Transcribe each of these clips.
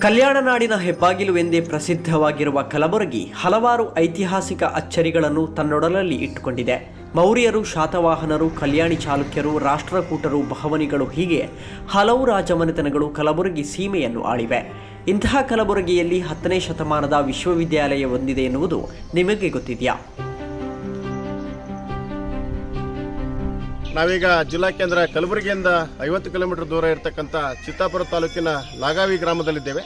ಕಲ್ಯಾಣ ನಾಡಿನ ಹೆಬ್ಬಾಗಿಲು ಎಂದೇ ಪ್ರಸಿದ್ಧವಾಗಿರುವ ಕಲಬುರಗಿ ಹಲವಾರು ಐತಿಹಾಸಿಕ ಅಚ್ಚರಿಗಳನ್ನು ತನ್ನೊಡಲಲ್ಲಿ ಇಟ್ಟುಕೊಂಡಿದೆ. ಮೌರ್ಯರು, ಶಾತವಾಹನರು, ಕಲ್ಯಾಣಿ ಚಾಲುಕ್ಯರು, ರಾಷ್ಟ್ರಕೂಟರು, ಬಹಮನಿಗಳು ಹೀಗೆ ಹಲವು ರಾಜಮನೆತನಗಳು ಕಲಬುರಗಿ ಸೀಮೆಯನ್ನು ಆಳಿವೆ. ಇಂತಹ ಕಲಬುರಗಿಯಲ್ಲಿ 10ನೇ ಶತಮಾನದ ವಿಶ್ವವಿದ್ಯಾಲಯ ಹೊಂದಿದೆ ಎನ್ನುವುದು ನಿಮಗೆ ಗೊತ್ತಿದೆಯಾ? ನಾವೀಗ ಜಿಲ್ಲಾ ಕೇಂದ್ರ ಕಲಬುರಗಿಯಿಂದ 50 ಕಿಲೋಮೀಟರ್ ದೂರ ಇರತಕ್ಕಂಥ ಚಿತ್ತಾಪುರ ತಾಲೂಕಿನ ನಾಗಾವಿ ಗ್ರಾಮದಲ್ಲಿದ್ದೇವೆ.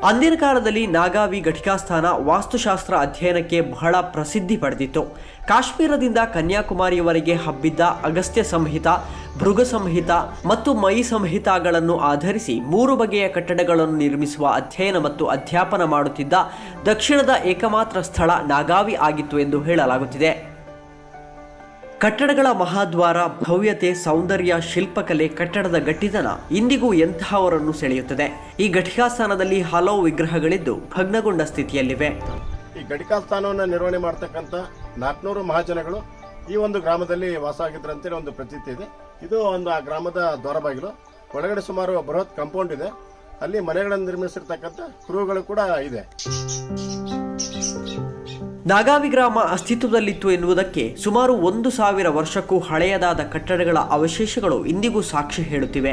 ಅಂದಿನ ಕಾಲದಲ್ಲಿ ನಾಗಾವಿ ಘಟಿಕಾಸ್ಥಾನ ವಾಸ್ತುಶಾಸ್ತ್ರ ಅಧ್ಯಯನಕ್ಕೆ ಬಹಳ ಪ್ರಸಿದ್ಧಿ ಪಡೆದಿತ್ತು. ಕಾಶ್ಮೀರದಿಂದ ಕನ್ಯಾಕುಮಾರಿಯವರೆಗೆ ಹಬ್ಬಿದ್ದ ಅಗಸ್ತ್ಯ ಸಂಹಿತ, ಭೃಗ ಸಂಹಿತ ಮತ್ತು ಮೈ ಸಂಹಿತಾಗಳನ್ನು ಆಧರಿಸಿ 3 ಬಗೆಯ ಕಟ್ಟಡಗಳನ್ನು ನಿರ್ಮಿಸುವ ಅಧ್ಯಯನ ಮತ್ತು ಅಧ್ಯಾಪನ ಮಾಡುತ್ತಿದ್ದ ದಕ್ಷಿಣದ ಏಕಮಾತ್ರ ಸ್ಥಳ ನಾಗಾವಿ ಆಗಿತ್ತು ಎಂದು ಹೇಳಲಾಗುತ್ತಿದೆ. ಕಟ್ಟಡಗಳ ಮಹಾದ್ವಾರ, ಭವ್ಯತೆ, ಸೌಂದರ್ಯ, ಶಿಲ್ಪಕಲೆ, ಕಟ್ಟಡದ ಗಟ್ಟಿತನ ಇಂದಿಗೂ ಎಂತಹವರನ್ನು ಸೆಳೆಯುತ್ತದೆ. ಈ ಘಟಿಕಾಸ್ಥಾನದಲ್ಲಿ ಹಲವು ವಿಗ್ರಹಗಳಿದ್ದು ಭಗ್ನಗೊಂಡ ಸ್ಥಿತಿಯಲ್ಲಿವೆ. ಈ ಘಟಿಕಾಸ್ಥಾನವನ್ನು ನಿರ್ವಹಣೆ ಮಾಡತಕ್ಕಂಥ 400 ಮಹಾಜನಗಳು ಈ ಒಂದು ಗ್ರಾಮದಲ್ಲಿ ವಾಸ ಆಗಿದ್ರಂತೇಳಿ ಒಂದು ಪ್ರತೀತಿ ಇದೆ. ಇದು ಒಂದು ಆ ಗ್ರಾಮದ ದ್ವಾರಬಾಗಿಲು. ಒಳಗಡೆ ಸುಮಾರು ಬೃಹತ್ ಕಾಂಪೌಂಡ್ ಇದೆ. ಅಲ್ಲಿ ಮನೆಗಳನ್ನು ನಿರ್ಮಿಸಿರ್ತಕ್ಕಂಥ ಕುರುಹುಗಳು ಕೂಡ ಇದೆ. ನಾಗಾವಿ ಗ್ರಾಮ ಅಸ್ತಿತ್ವದಲ್ಲಿತ್ತು ಎನ್ನುವುದಕ್ಕೆ ಸುಮಾರು 1000 ವರ್ಷಕ್ಕೂ ಹಳೆಯದಾದ ಕಟ್ಟಡಗಳ ಅವಶೇಷಗಳು ಇಂದಿಗೂ ಸಾಕ್ಷಿ ಹೇಳುತ್ತಿವೆ.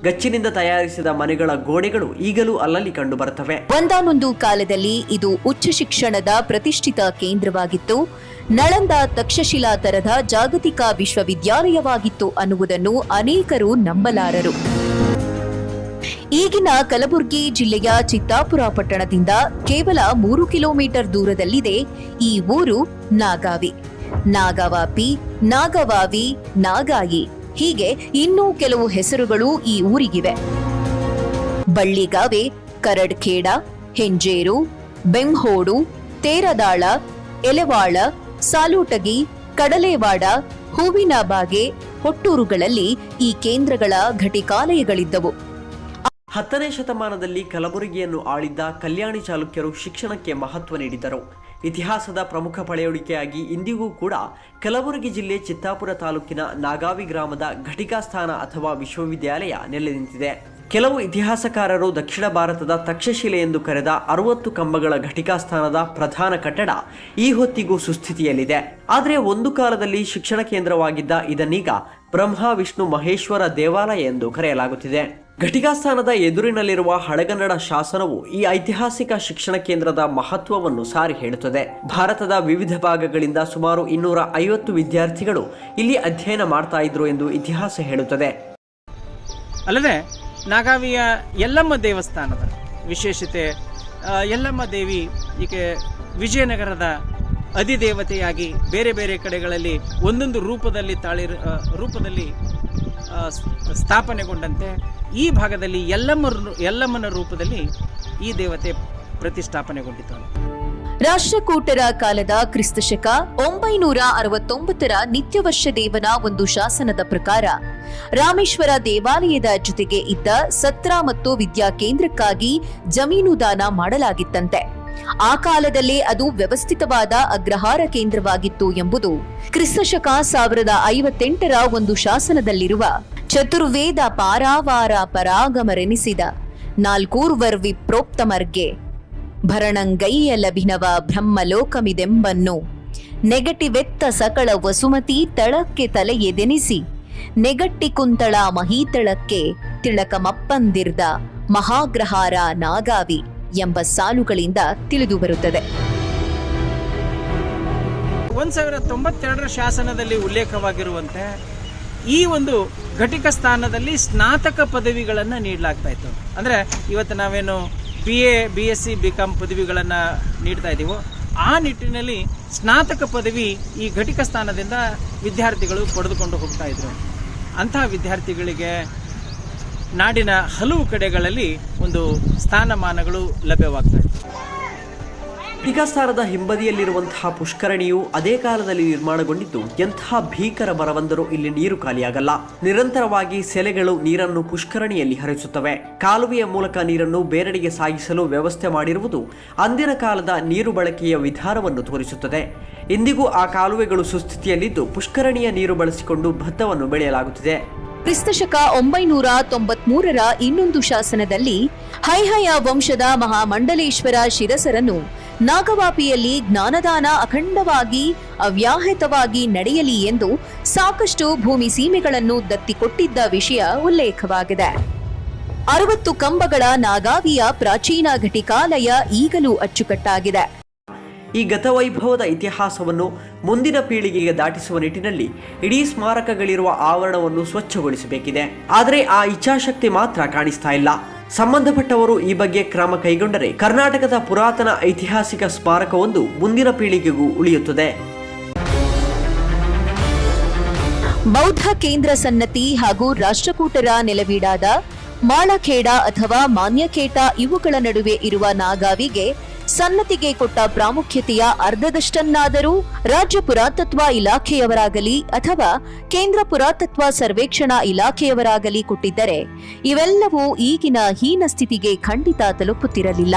ಗಚ್ಚಿನಿಂದ ತಯಾರಿಸಿದ ಮನೆಗಳ ಗೋಡೆಗಳು ಈಗಲೂ ಅಲ್ಲಲ್ಲಿ ಕಂಡುಬರುತ್ತವೆ. ಒಂದಾನೊಂದು ಕಾಲದಲ್ಲಿ ಇದು ಉಚ್ಚ ಶಿಕ್ಷಣದ ಪ್ರತಿಷ್ಠಿತ ಕೇಂದ್ರವಾಗಿತ್ತು. ನಳಂದ ತಕ್ಷಶಿಲಾ ತರದ ಜಾಗತಿಕ ವಿಶ್ವವಿದ್ಯಾಲಯವಾಗಿತ್ತು ಅನ್ನುವುದನ್ನು ಅನೇಕರು ನಂಬಲಾರರು. ಈಗಿನ ಕಲಬುರಗಿ ಜಿಲ್ಲೆಯ ಚಿತ್ತಾಪುರ ಪಟ್ಟಣದಿಂದ ಕೇವಲ 3 ಕಿಲೋಮೀಟರ್ ದೂರದಲ್ಲಿದೆ ಈ ಊರು ನಾಗಾವಿ. ನಾಗವಾಪಿ, ನಾಗವಾವಿ, ನಾಗಾಯಿ ಹೀಗೆ ಇನ್ನೂ ಕೆಲವು ಹೆಸರುಗಳು ಈ ಊರಿಗಿವೆ. ಬಳ್ಳಿಗಾವೆ, ಕರಡ್ಖೇಡ, ಹೆಂಜೇರು, ಬೆಂಹೋಡು, ತೇರದಾಳ, ಎಲೆವಾಳ, ಸಾಲೂಟಗಿ, ಕಡಲೇವಾಡ, ಹೂವಿನಬಾಗೆ, ಹೊಟ್ಟೂರುಗಳಲ್ಲಿ ಈ ಕೇಂದ್ರಗಳ ಘಟಿಕಾಲಯಗಳಿದ್ದವು. 10ನೇ ಶತಮಾನದಲ್ಲಿ ಕಲಬುರಗಿಯನ್ನು ಆಳಿದ್ದ ಕಲ್ಯಾಣಿ ಚಾಲುಕ್ಯರು ಶಿಕ್ಷಣಕ್ಕೆ ಮಹತ್ವ ನೀಡಿದರು. ಇತಿಹಾಸದ ಪ್ರಮುಖ ಪಳೆಯುಳಿಕೆಯಾಗಿ ಇಂದಿಗೂ ಕೂಡ ಕಲಬುರಗಿ ಜಿಲ್ಲೆ ಚಿತ್ತಾಪುರ ತಾಲೂಕಿನ ನಾಗಾವಿ ಗ್ರಾಮದ ಘಟಿಕಾಸ್ಥಾನ ಅಥವಾ ವಿಶ್ವವಿದ್ಯಾಲಯ ನೆಲೆ ನಿಂತಿದೆ. ಕೆಲವು ಇತಿಹಾಸಕಾರರು ದಕ್ಷಿಣ ಭಾರತದ ತಕ್ಷಶಿಲೆ ಎಂದು ಕರೆದ 60 ಕಂಬಗಳ ಘಟಿಕಾಸ್ಥಾನದ ಪ್ರಧಾನ ಕಟ್ಟಡ ಈ ಹೊತ್ತಿಗೂ ಸುಸ್ಥಿತಿಯಲ್ಲಿದೆ. ಆದರೆ ಒಂದು ಕಾಲದಲ್ಲಿ ಶಿಕ್ಷಣ ಕೇಂದ್ರವಾಗಿದ್ದ ಇದನ್ನೀಗ ಬ್ರಹ್ಮ ವಿಷ್ಣು ಮಹೇಶ್ವರ ದೇವಾಲಯ ಎಂದು ಕರೆಯಲಾಗುತ್ತಿದೆ. ಘಟಿಕಾಸ್ಥಾನದ ಎದುರಿನಲ್ಲಿರುವ ಹಳಗನ್ನಡ ಶಾಸನವು ಈ ಐತಿಹಾಸಿಕ ಶಿಕ್ಷಣ ಕೇಂದ್ರದ ಮಹತ್ವವನ್ನು ಸಾರಿ ಹೇಳುತ್ತದೆ. ಭಾರತದ ವಿವಿಧ ಭಾಗಗಳಿಂದ ಸುಮಾರು 250 ವಿದ್ಯಾರ್ಥಿಗಳು ಇಲ್ಲಿ ಅಧ್ಯಯನ ಮಾಡ್ತಾ ಇದ್ರು ಎಂದು ಇತಿಹಾಸ ಹೇಳುತ್ತದೆ. ಅಲ್ಲದೆ ನಾಗಾವಿಯ ಯಲ್ಲಮ್ಮ ದೇವಸ್ಥಾನದ ವಿಶೇಷತೆ, ಯಲ್ಲಮ್ಮ ದೇವಿ ಈಕೆ ವಿಜಯನಗರದ ಅಧಿದೇವತೆಯಾಗಿ ಬೇರೆ ಬೇರೆ ಕಡೆಗಳಲ್ಲಿ ಒಂದೊಂದು ರೂಪದಲ್ಲಿ ಸ್ಥಾಪನೆಗೊಂಡಂತೆ ಈ ಭಾಗದಲ್ಲಿ ಯಲ್ಲಮ್ಮನ ರೂಪದಲ್ಲಿ ಈ ದೇವತೆ ಪ್ರತಿಷ್ಠಾಪನೆಗೊಂಡಿತು. ರಾಷ್ಟ್ರಕೂಟರ ಕಾಲದ ಕ್ರಿಸ್ತಶಕ 969ರ ನಿತ್ಯವರ್ಷ ದೇವನ ಒಂದು ಶಾಸನದ ಪ್ರಕಾರ ರಾಮೇಶ್ವರ ದೇವಾಲಯದ ಜೊತೆಗೆ ಇದ್ದ ಸತ್ರ ಮತ್ತು ವಿದ್ಯಾ ಕೇಂದ್ರಕ್ಕಾಗಿ ಜಮೀನು ದಾನ ಮಾಡಲಾಗಿತ್ತಂತೆ. ಆ ಕಾಲದಲ್ಲೇ ಅದು ವ್ಯವಸ್ಥಿತವಾದ ಅಗ್ರಹಾರ ಕೇಂದ್ರವಾಗಿತ್ತು ಎಂಬುದು ಕ್ರಿಸ್ತಶಕ 1058ರ ಒಂದು ಶಾಸನದಲ್ಲಿರುವ ಚತುರ್ವೇದ ಪಾರಾವಾರ ಪರಾಗಮರೆನಿಸಿದ 4 ವಿಪ್ರೋಕ್ತಮರ್ಗೆ ಭರಣಂಗೈಯ ಲಭಿನವ ಬ್ರಹ್ಮಲೋಕಮಿದೆಂಬನ್ನು ನೆಗಟಿವೆತ್ತ ಸಕಳ ವಸುಮತಿ ತಳಕ್ಕೆ ತಲೆಯೆದೆನಿಸಿ ನೆಗಟ್ಟಿ ಕುಂತಳ ಮಹೀತಳಕ್ಕೆ ತಿಳಕಮಪ್ಪಂದಿರ್ದ ಮಹಾಗ್ರಹಾರ ನಾಗಾವಿ ಎಂಬ ಸಾಲುಗಳಿಂದ ತಿಳಿದು ಬರುತ್ತದೆ. 1092ರ ಶಾಸನದಲ್ಲಿ ಉಲ್ಲೇಖವಾಗಿರುವಂತೆ ಈ ಒಂದು ಘಟಿಕ ಸ್ಥಾನದಲ್ಲಿ ಸ್ನಾತಕ ಪದವಿಗಳನ್ನು ನೀಡಲಾಗ್ತಾ ಇತ್ತು. ಅಂದರೆ ಇವತ್ತು ನಾವೇನು BA, BSc, BCom ಪದವಿಗಳನ್ನು ನೀಡ್ತಾ ಇದ್ದೀವೋ ಆ ನಿಟ್ಟಿನಲ್ಲಿ ಸ್ನಾತಕ ಪದವಿ ಈ ಘಟಿಕ ಸ್ಥಾನದಿಂದ ವಿದ್ಯಾರ್ಥಿಗಳು ಪಡೆದುಕೊಂಡು ಹೋಗ್ತಾ ಇದ್ರು. ಅಂತಹ ವಿದ್ಯಾರ್ಥಿಗಳಿಗೆ ನಾಡಿನ ಹಲವು ಕಡೆಗಳಲ್ಲಿ ಒಂದು ಸ್ಥಾನಮಾನಗಳು ಲಭ್ಯವಾಗ್ತಾ ಇತ್ತು. ಘಟಿಕಾಸ್ಥಾನದ ಹಿಂಬದಿಯಲ್ಲಿರುವಂತಹ ಪುಷ್ಕರಣಿಯು ಅದೇ ಕಾಲದಲ್ಲಿ ನಿರ್ಮಾಣಗೊಂಡಿದ್ದು ಎಂತಹ ಭೀಕರ ಬರವಂದರೂ ಇಲ್ಲಿ ನೀರು ಖಾಲಿಯಾಗಲ್ಲ. ನಿರಂತರವಾಗಿ ಸೆಲೆಗಳು ನೀರನ್ನು ಪುಷ್ಕರಣಿಯಲ್ಲಿ ಹರಿಸುತ್ತವೆ. ಕಾಲುವೆಯ ಮೂಲಕ ನೀರನ್ನು ಬೇರೆಡೆಗೆ ಸಾಗಿಸಲು ವ್ಯವಸ್ಥೆ ಮಾಡಿರುವುದು ಅಂದಿನ ಕಾಲದ ನೀರು ಬಳಕೆಯ ವಿಧಾನವನ್ನು ತೋರಿಸುತ್ತದೆ. ಇಂದಿಗೂ ಆ ಕಾಲುವೆಗಳು ಸುಸ್ಥಿತಿಯಲ್ಲಿದ್ದು ಪುಷ್ಕರಣಿಯ ನೀರು ಬಳಸಿಕೊಂಡು ಭತ್ತವನ್ನು ಬೆಳೆಯಲಾಗುತ್ತಿದೆ. ಕ್ರಿಸ್ತಶಕ 993ರ ಇನ್ನೊಂದು ಶಾಸನದಲ್ಲಿ ಹೈಹಯ ವಂಶದ ಮಹಾಮಂಡಲೇಶ್ವರ ಶಿರಸರನ್ನು ನಾಗವಾಪಿಯಲ್ಲಿ ಜ್ಞಾನದಾನ ಅಖಂಡವಾಗಿ ಅವ್ಯಾಹತವಾಗಿ ನಡೆಯಲಿ ಎಂದು ಸಾಕಷ್ಟು ಭೂಮಿ ಸೀಮೆಗಳನ್ನು ದತ್ತಿಕೊಟ್ಟಿದ್ದ ವಿಷಯ ಉಲ್ಲೇಖವಾಗಿದೆ. 60 ಕಂಬಗಳ ನಾಗಾವಿಯ ಪ್ರಾಚೀನ ಘಟಿಕಾಲಯ ಈಗಲೂ ಅಚ್ಚುಕಟ್ಟಾಗಿದೆ. ಈ ಗತವೈಭವದ ಇತಿಹಾಸವನ್ನು ಮುಂದಿನ ಪೀಳಿಗೆಗೆ ದಾಟಿಸುವ ನಿಟ್ಟಿನಲ್ಲಿ ಇಡೀ ಸ್ಮಾರಕಗಳಿರುವ ಆವರಣವನ್ನು ಸ್ವಚ್ಛಗೊಳಿಸಬೇಕಿದೆ. ಆದರೆ ಆ ಇಚ್ಛಾಶಕ್ತಿ ಮಾತ್ರ ಕಾಣಿಸ್ತಾ ಇಲ್ಲ. ಸಂಬಂಧಪಟ್ಟವರು ಈ ಬಗ್ಗೆ ಕ್ರಮ ಕೈಗೊಂಡರೆ ಕರ್ನಾಟಕದ ಪುರಾತನ ಐತಿಹಾಸಿಕ ಸ್ಮಾರಕವೊಂದು ಮುಂದಿನ ಪೀಳಿಗೆಗೂ ಉಳಿಯುತ್ತದೆ. ಬೌದ್ಧ ಕೇಂದ್ರ ಸನ್ನತಿ ಹಾಗೂ ರಾಷ್ಟ್ರಕೂಟರ ನೆಲವೀಡಾದ ಮಾಳಖೇಡ ಅಥವಾ ಮಾನ್ಯಖೇಟ ಇವುಗಳ ನಡುವೆ ಇರುವ ನಾಗಾವಿಗೆ ಸನ್ನತಿಗೆ ಕೊಟ್ಟ ಪ್ರಾಮುಖ್ಯತೆಯ ಅರ್ಧದಷ್ಟನ್ನಾದರೂ ರಾಜ್ಯ ಪುರಾತತ್ವ ಇಲಾಖೆಯವರಾಗಲಿ ಅಥವಾ ಕೇಂದ್ರ ಪುರಾತತ್ವ ಸರ್ವೇಕ್ಷಣಾ ಇಲಾಖೆಯವರಾಗಲಿ ಕೊಟ್ಟಿದ್ದರೆ ಇವೆಲ್ಲವೂ ಈಗಿನ ಹೀನ ಸ್ಥಿತಿಗೆ ಖಂಡಿತ ತಲುಪುತ್ತಿರಲಿಲ್ಲ.